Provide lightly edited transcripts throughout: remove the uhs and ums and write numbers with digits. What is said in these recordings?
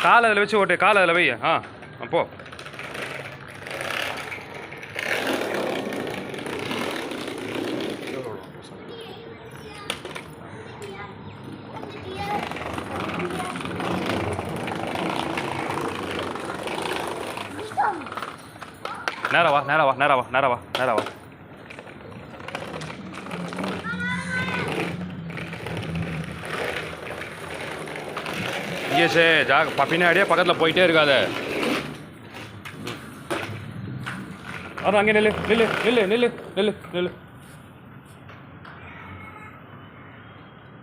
காலை அதில் வச்சு ஓட்டு, காலை அதில் வை. போ. நேரா வா, நேரா வா, நேரா வா, நேரா வா, நேரா வா. இங்கே பின்னாடியே பக்கத்தில் போயிட்டே இருக்காத. அதான் அங்கே நில்லு நில்லு நில்லு நில்லு நில்லு நில்லு.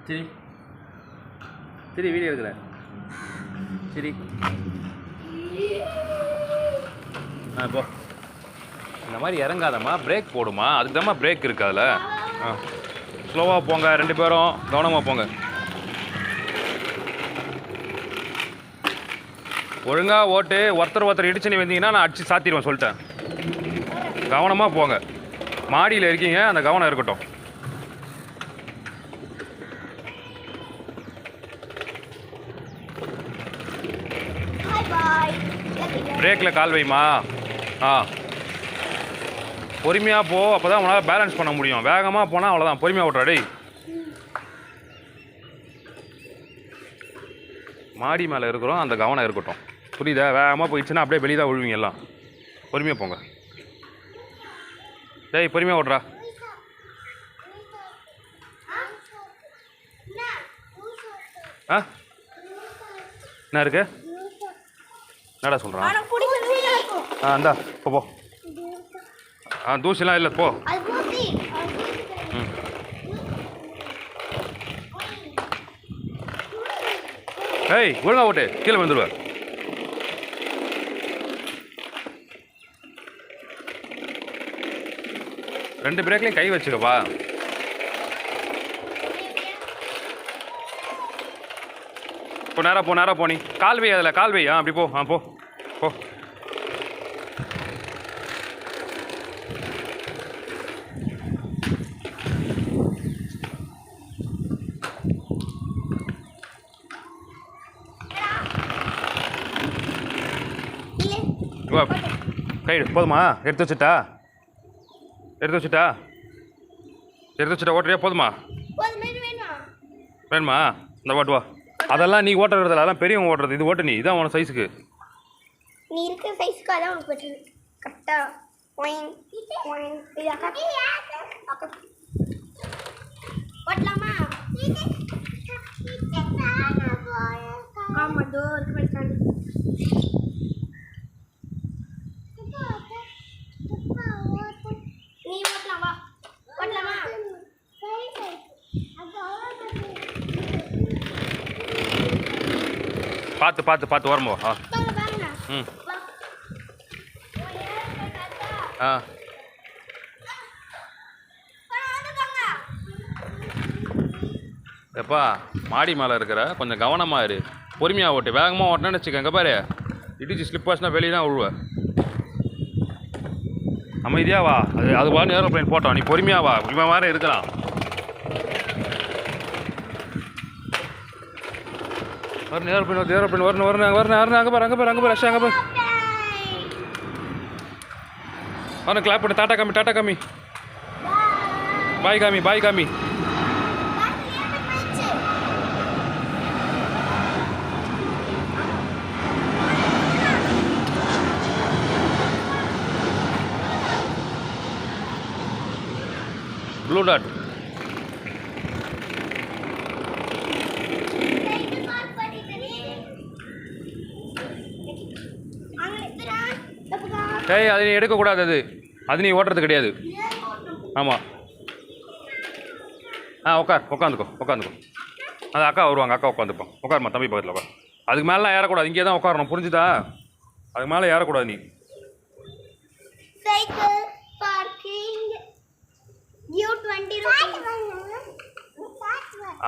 சரி சரி, வீடியோ எடுக்கல. சரி போ. இந்த மாதிரி இறங்காதம்மா, பிரேக் போடுமா. அதுக்கு தான்மா பிரேக் இருக்கு அதில். ஸ்லோவாக போங்க, 2 பேரும் கவனமாக போங்க. ஒழுங்காக ஓட்டு. ஒருத்தர் இடிச்சு நீ வந்தீங்கன்னா நான் அடிச்சு சாத்திடுவேன், சொல்லிட்டேன். கவனமாக போங்க. மாடியில் இருக்கீங்க, அந்த கவனம் இருக்கட்டும். பிரேக்கில் கால் வைமா. பொறுமையாக போ, அப்போ தான் உன்னால் பேலன்ஸ் பண்ண முடியும். வேகமாக போனால் அவ்வளோதான். பொறுமையாக ஓட்டுறாடே. மாடி மேலே இருக்கிறோம், அந்த கவனம் இருக்கட்டும். புரியுதா? வேகமாக போயிடுச்சுன்னா அப்படியே வெளியே தான் விழுவீங்க எல்லாம். பொறுமையாக போங்க. டேய் பொறுமையாக ஓட்டுறா. என்ன இருக்கு? என்னடா சொல்கிறான்? இந்தா போ. தூசிலாம் இல்லை, போ. ஏய் ஒழுங்கா ஓட்டு, கீழே வந்துடுவேன். ரெண்டு பிரேக்லையும் கை வச்சுக்கப்பா. இப்போ நேராக போ, நேராக போ. நீ கால் வை, அதில் கால் வை. அப்படி போ. போ போ. கை போதுமா? எடுத்து வச்சுட்டா ஓட்டுறியா? போதுமா? வேணுமா? இந்த ஓட்டு வா. அதெல்லாம் நீ ஓட்டுறதில்ல, அதெல்லாம் பெரியவங்க ஓட்டுறது. இது ஓட்டு நீ. இதான் உன சைஸுக்கு. நீ இருக்கிற சைஸ்க்கு அதான் உனக்கு பெட்ரு. கரெக்டாக ஓட்டலாமா? ஆமாம், தோ இருக்கு போயிட்டாங்க. நீ ஓட்டலாம், வா. ஓட்டலாமா? பார்த்து வரமோ. எப்பா மாடி மேலே இருக்கிற கொஞ்சம் கவனமாக இரு. பொறுமையாக ஓட்டு. வேகமாக ஓட்டினு வச்சுக்கோங்க. பாரு, இடிச்சு ஸ்லிப் ஆச்சுன்னா வெளியே தான் விழுவேன். அமைதியாக வா. அது வா. ஏரோப்ளைன் போட்டோம். நீ பொறுமையாக வா. இவன் வேறு இருக்கலாம். வரணும் ஏரோப்ளைன் வரணும். அங்கே பாரு ரஷ்யா, அங்கே பாரு. வரணும். கிளாப் பண்ணு. டாட்டா காமி. பாய் காமி. Blue dot. டேய் அது நீ எடுக்கக்கூடாது. அது நீ ஓட்டுறது கிடையாது. ஆமாம். உட்காந்துக்கோ. அது அக்கா வருவாங்க. அக்கா உட்காந்துப்போம். உட்காருமா தம்பி பக்கத்தில் உட்கார். அதுக்கு மேலாம் ஏறக்கூடாது. இங்கே தான் உட்காரணும். புரிஞ்சுதா? அதுக்கு மேலே ஏறக்கூடாது நீ.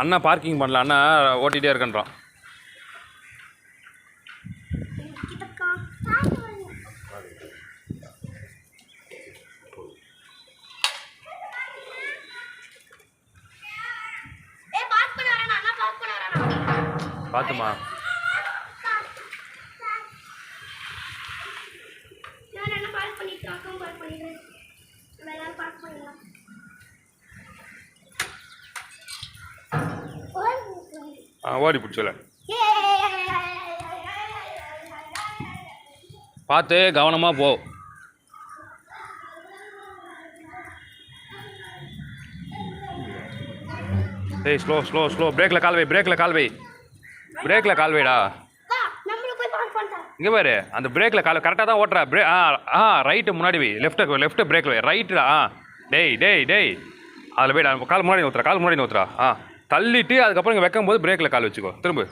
அண்ணா பார்க்கிங் பண்ணல. அண்ணா ஓட்டிகிட்டே இருக்கன்றான். பார்த்துமா. ஓடி பிடிச்சல பார்த்து கவனமாக போ. டேய் ஸ்லோ ஸ்லோ ஸ்லோ. பிரேக்கில் கால் வை, பிரேக்கில் கால் வை, பிரேக்கில் கால் வைடா. இங்கே பாரு, அந்த பிரேக்கில் கால் கரெக்டாக தான் ஓட்டுறா. ரைட்டு முன்னாடி வை, லெஃப்ட்டு பிரேக்கில் வை, ரைட்டுடா. டேய் டேய் டேய் அதில் போய்டா, கால் முன்னாடி ஊற்றுறா, கால் முன்னாடி ஊற்றுறா. தள்ளிட்டு அதுக்கப்புறம் இங்கே வைக்கும் போது பிரேக்கில் கால் வச்சுக்கோ. திரும்ப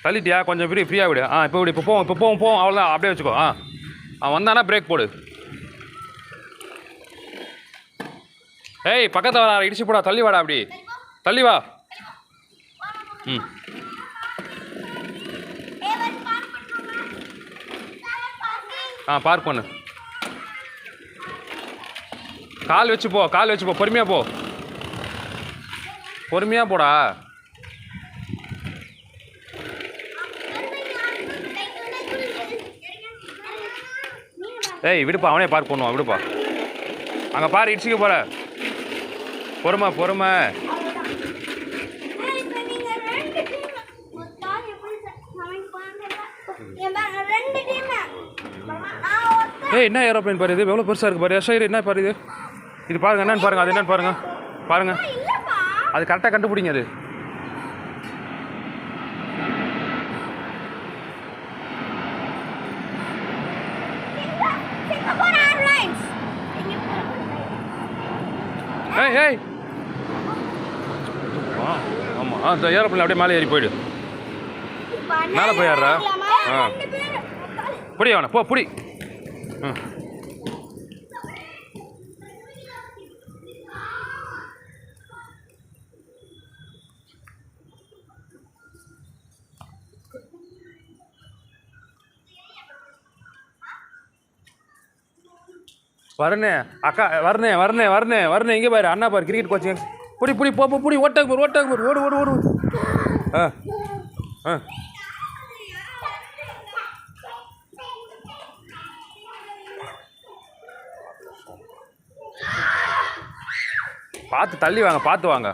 தள்ளிட்டியா, கொஞ்சம் ஃப்ரீயாக விடு. இப்போ இப்படி இப்போ போவோம் அவ்வளோதான். அப்படியே வச்சுக்கோ. அவன் வந்தானா பிரேக் போடு. ஏய் பக்கத்தில் வர, இடிச்சு போடா, தள்ளி வாடா, அப்படி தள்ளி வா. ம் பார்க் பண்ணு. கால் வச்சு போ, கால் வச்சு போ, பொறுமையாக போ, பொறுமையாக போடா. ஏய் விடுப்பா, அவனே பார்க் பண்ணுவான், விடுப்பா. அங்கே பாரு, இடிச்சிக்க போகிற. பொறுமை பொறுமை. ஏய் என்ன ஏரோப்ளைன் பாரு, இது எவ்வளோ பெருசாக இருக்குது பாரு. சரி என்ன பாரு இது, இது பாருங்க, என்னன்னு பாருங்க, அது என்னன்னு பாருங்க, பாருங்க. அது கரெக்டாக கண்டுபிடிங்க. அது ஏய் ஏய் ஆமாம், அந்த ஏரோப்ளைன் அப்படியே மேலே ஏறி போயிடு. மேலே போய் ஏறா. புடி அவனை, போ புடி. வரனே அக்கா, வரனே வரனே வரனே வரனே. இங்கே பாரு, அண்ணா பாரு, கிரிக்கெட் கோச்சிங். புடி புடி போ புடி, ஓட்டாங்க பாரு, ஓட்டாங்க பாரு, ஓடு ஓடு ஓடு. பார்த்து தள்ளி வாங்க, பார்த்து வாங்க.